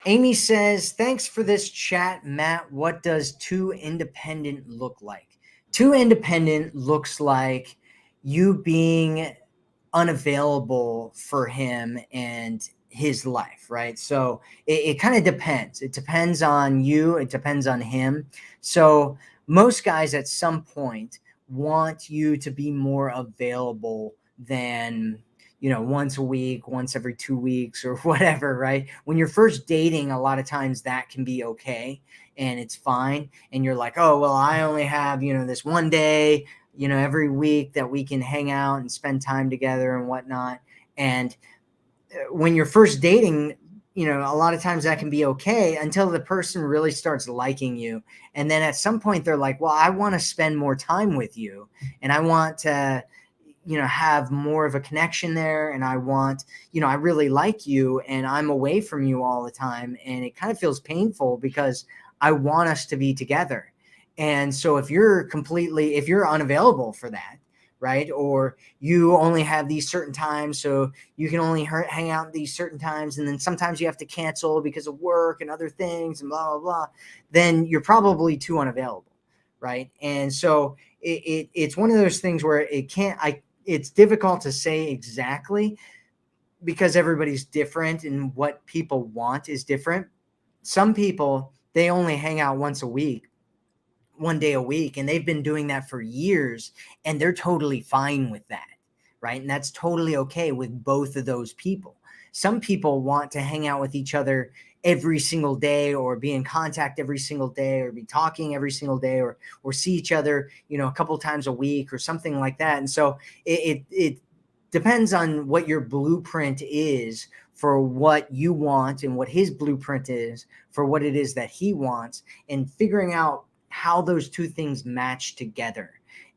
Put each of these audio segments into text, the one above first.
Amy says, thanks for this chat, Matt. What does too independent look like? Too independent looks like you being unavailable for him and his life, right? So it kind of depends. It depends on you, it depends on him. So most guys at some point want you to be more available than once a week, once every 2 weeks, or whatever, right? When you're first dating, a lot of times that can be okay and it's fine. And you're like, oh, well, I only have, this one day, every week that we can hang out and spend time together and whatnot. And when you're first dating, a lot of times that can be okay until the person really starts liking you. And then at some point they're like, well, I want to spend more time with you and I want to, have more of a connection there. And I want, I really like you and I'm away from you all the time. And it kind of feels painful because I want us to be together. And so if you're unavailable for that, right? Or you only have these certain times, so you can only hang out these certain times. And then sometimes you have to cancel because of work and other things and blah, blah, blah. Then you're probably too unavailable. Right. And so it's one of those things where it's difficult to say exactly because everybody's different and what people want is different. Some people, they only hang out once a week, one day a week, and they've been doing that for years and they're totally fine with that, right? And that's totally okay with both of those people. Some people want to hang out with each other every single day or be in contact every single day or be talking every single day or see each other, a couple times a week or something like that. And so it depends on what your blueprint is for what you want and what his blueprint is for what it is that he wants, and figuring out how those two things match together.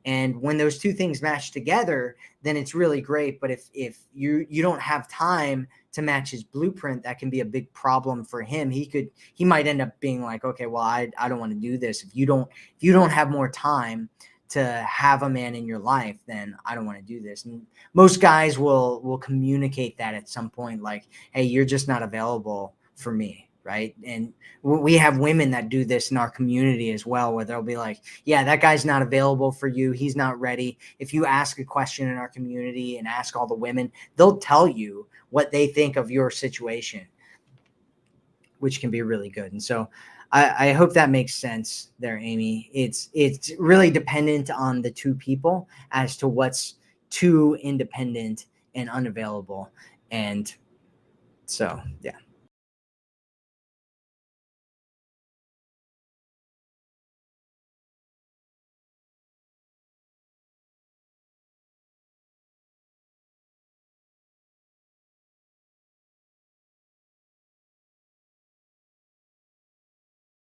And when those two things match together, then it's really great. But if you don't have time to match his blueprint, that can be a big problem for him. He might end up being like, okay, well, I don't want to do this. If you don't have more time to have a man in your life, then I don't want to do this. And most guys will communicate that at some point, like, hey, you're just not available for me. Right. And we have women that do this in our community as well, where they'll be like, yeah, that guy's not available for you. He's not ready. If you ask a question in our community and ask all the women, they'll tell you what they think of your situation, which can be really good. And so I hope that makes sense there, Amy. It's really dependent on the two people as to what's too independent and unavailable. And so, yeah.